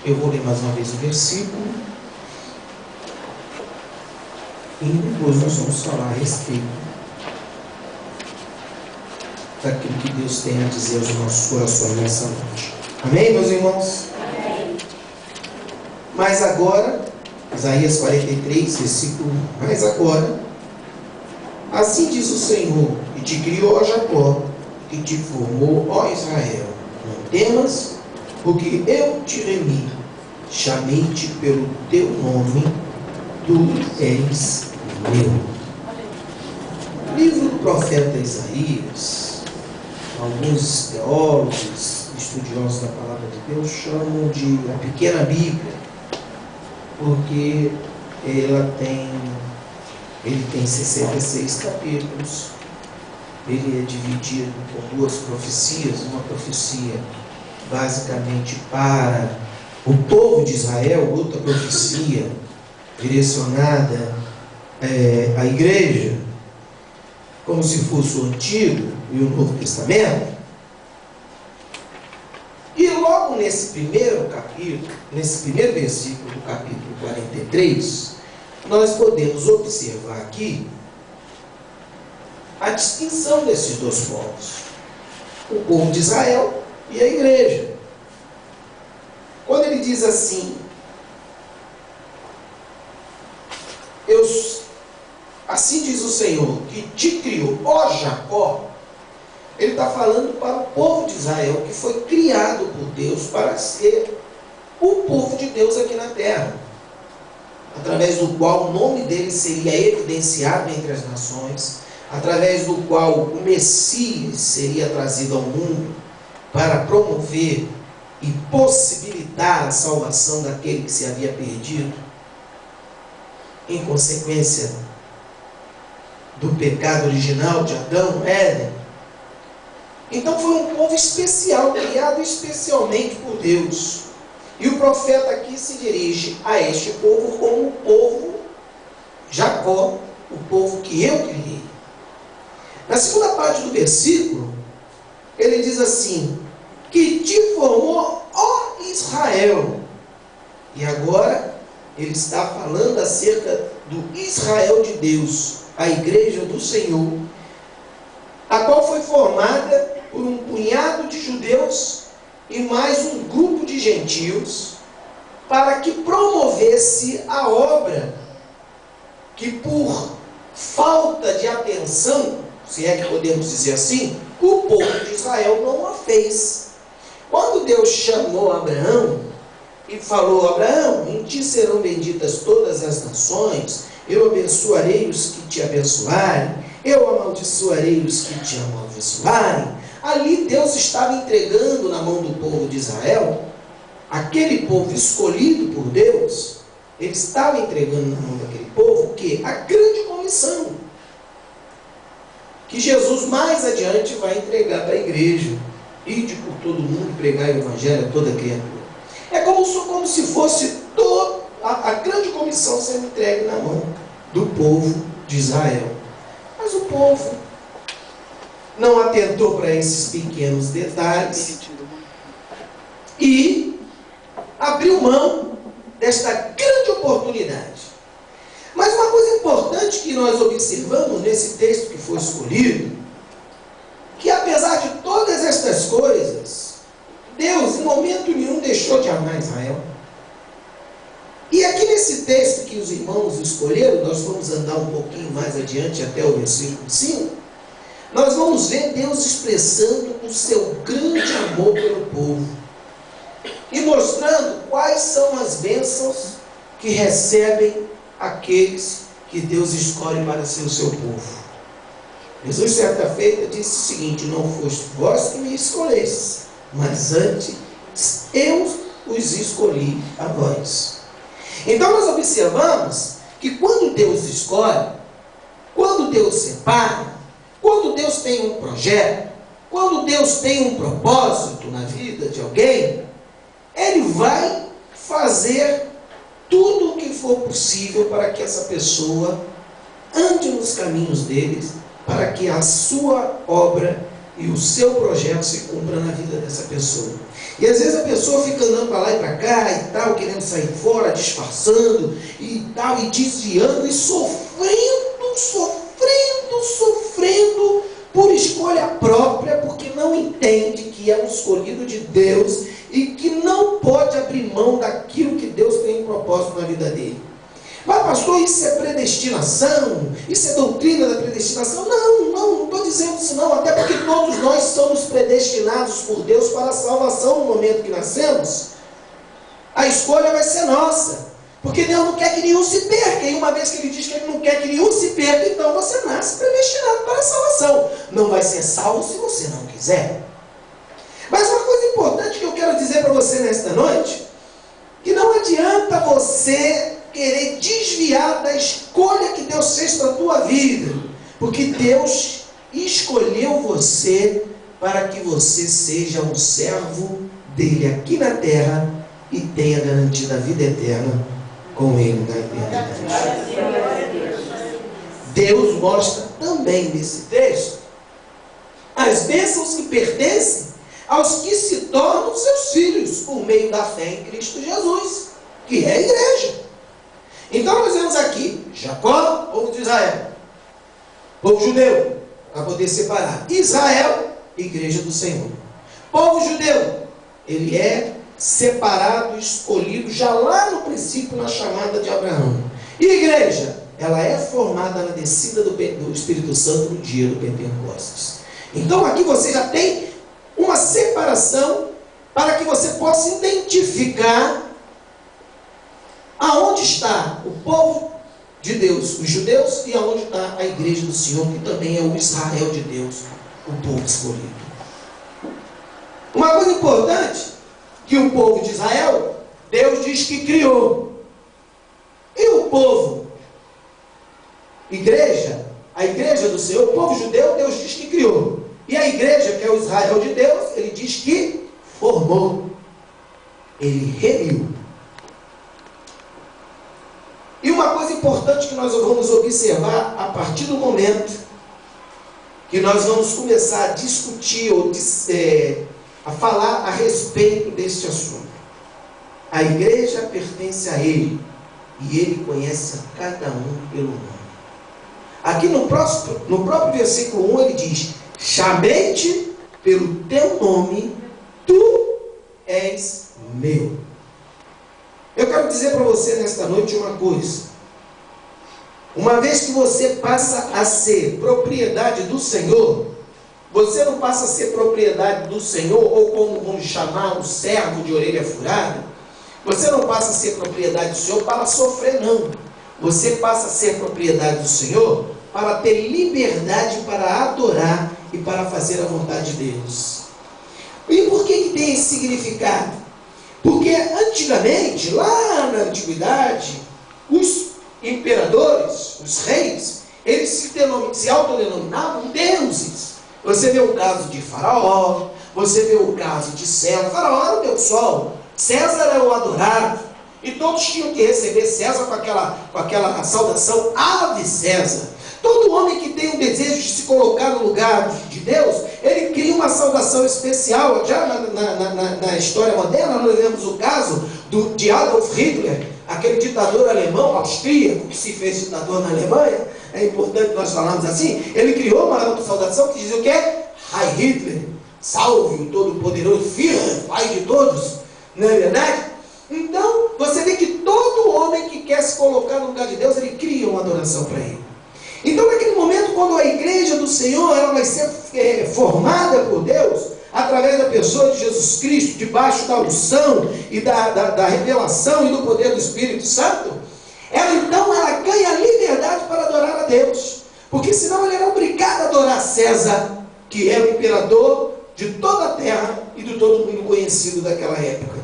Eu vou ler mais uma vez o versículo e depois nós vamos falar a respeito daquilo que Deus tem a dizer aos nossos corações nessa noite. Amém, meus irmãos? Amém. Mas agora, Isaías 43, versículo 1. Mas agora, assim diz o Senhor, que te criou, ó Jacó, que te formou, ó Israel. Não temas, porque eu te remi, chamei-te pelo teu nome, tu és meu. Livro do profeta Isaías, alguns teólogos, estudiosos da palavra de Deus, chamam de a pequena Bíblia, porque ele tem 66 capítulos, ele é dividido por duas profecias, uma profecia basicamente para o povo de Israel, outra profecia direcionada à igreja, como se fosse o Antigo e o Novo Testamento. E logo nesse primeiro capítulo, nesse primeiro versículo do capítulo 43, nós podemos observar aqui a distinção desses dois povos, o povo de Israel e a igreja. Quando ele diz assim, assim diz o Senhor, que te criou, ó Jacó, ele está falando para o povo de Israel, que foi criado por Deus para ser o povo de Deus aqui na terra, através do qual o nome dele seria evidenciado entre as nações, através do qual o Messias seria trazido ao mundo para promover e possibilitar a salvação daquele que se havia perdido em consequência do pecado original de Adão, Éden. Então foi um povo especial, criado especialmente por Deus. E o profeta aqui se dirige a este povo como o povo Jacó, o povo que eu criei. Na segunda parte do versículo, ele diz assim, que te formou, ó Israel. E agora, ele está falando acerca do Israel de Deus, a igreja do Senhor, a qual foi formada por um punhado de judeus e mais um grupo de gentios, para que promovesse a obra que por falta de atenção, se é que podemos dizer assim, o povo de Israel não a fez. Quando Deus chamou Abraão e falou, Abraão, em ti serão benditas todas as nações, eu abençoarei os que te abençoarem, eu amaldiçoarei os que te amaldiçoarem. Ali Deus estava entregando na mão do povo de Israel, aquele povo escolhido por Deus, ele estava entregando na mão daquele povo o quê? A grande comissão, que Jesus mais adiante vai entregar para a igreja. Ide por todo mundo, pregar o evangelho a toda criatura. É como se fosse a grande comissão sendo entregue na mão do povo de Israel. Mas o povo não atentou para esses pequenos detalhes e abriu mão desta grande oportunidade. Mas uma coisa importante que nós observamos nesse texto que foi escolhido, que apesar de todas estas coisas, Deus em momento nenhum deixou de amar Israel. E aqui nesse texto que os irmãos escolheram, nós vamos andar um pouquinho mais adiante até o versículo 5, nós vamos ver Deus expressando o seu grande amor pelo povo e mostrando quais são as bênçãos que recebem aqueles que Deus escolhe para ser o seu povo. Jesus certa feita disse o seguinte, não foste vós que me escolheste, mas antes eu os escolhi a vós. Então nós observamos que quando Deus escolhe, quando Deus separa, quando Deus tem um projeto, quando Deus tem um propósito na vida de alguém, Ele vai fazer tudo o que for possível para que essa pessoa ande nos caminhos deles, para que a sua obra e o seu projeto se cumpra na vida dessa pessoa. E às vezes a pessoa fica andando para lá e para cá e tal, querendo sair fora, disfarçando e tal, e desviando e sofrendo por escolha própria, porque não entende que é um escolhido de Deus e que não pode abrir mão daquilo que Deus tem em propósito na vida dele. Mas pastor, isso é predestinação? Isso é doutrina da predestinação? Não estou dizendo isso não, até porque todos nós somos predestinados por Deus para a salvação no momento que nascemos. A escolha vai ser nossa, porque Deus não quer que nenhum se perca, e uma vez que Ele diz que Ele não quer que nenhum se perca, então você nasce predestinado para a salvação. Não vai ser salvo se você não quiser. Mas uma coisa importante que eu quero dizer para você nesta noite, que não adianta você querer desviar da escolha que Deus fez para a tua vida, porque Deus escolheu você para que você seja um servo dele aqui na terra e tenha garantida a vida eterna com ele na eternidade. Deus mostra também nesse texto as bênçãos que pertencem aos que se tornam seus filhos por meio da fé em Cristo Jesus, que é a igreja. Então nós vemos aqui Jacó, povo de Israel, povo judeu, para poder separar. Israel, igreja do Senhor. Povo judeu, ele é separado, escolhido já lá no princípio, na chamada de Abraão. E igreja, ela é formada na descida do Espírito Santo no dia do Pentecostes. Então aqui você já tem uma separação para que você possa identificar aonde está o povo de Deus, os judeus, e aonde está a igreja do Senhor, que também é o Israel de Deus, o povo escolhido. Uma coisa importante, que o povo de Israel, Deus diz que criou. E o povo, igreja, a igreja do Senhor, o povo judeu, Deus diz que criou. E a igreja, que é o Israel de Deus, ele diz que formou. Ele remiu. E uma coisa importante que nós vamos observar a partir do momento que nós vamos começar a discutir ou a falar a respeito deste assunto. A igreja pertence a Ele e Ele conhece a cada um pelo nome. Aqui no próprio versículo 1 ele diz: chamei-te pelo teu nome, tu és meu. Eu quero dizer para você nesta noite uma coisa. Uma vez que você passa a ser propriedade do Senhor, você não passa a ser propriedade do Senhor, ou como vamos chamar, um servo de orelha furada. Você não passa a ser propriedade do Senhor para sofrer, não. Você passa a ser propriedade do Senhor para ter liberdade para adorar e para fazer a vontade de Deus. E por que tem esse significado? Porque antigamente, lá na antiguidade, os imperadores, os reis, eles se autodenominavam deuses. Você vê o caso de Faraó, você vê o caso de César. Faraó era o deus sol, César era o adorado, e todos tinham que receber César com aquela saudação Ave César. Todo homem que tem um desejo de se colocar no lugar de Deus, ele cria uma saudação especial. Já na história moderna, nós vemos o caso de Adolf Hitler, aquele ditador alemão, austríaco, que se fez ditador na Alemanha. É importante nós falarmos assim. Ele criou uma autossaudação que dizia o quê? Heil Hitler, salve o todo-poderoso Führer, pai de todos. Não é verdade? Então, você vê que todo homem que quer se colocar no lugar de Deus, ele cria uma adoração para ele. Então, naquele momento, quando a igreja do Senhor ela vai ser formada por Deus, através da pessoa de Jesus Cristo, debaixo da unção e da revelação e do poder do Espírito Santo, ela ganha liberdade para adorar a Deus. Porque senão ela era obrigada a adorar César, que era o imperador de toda a terra e de todo mundo conhecido daquela época.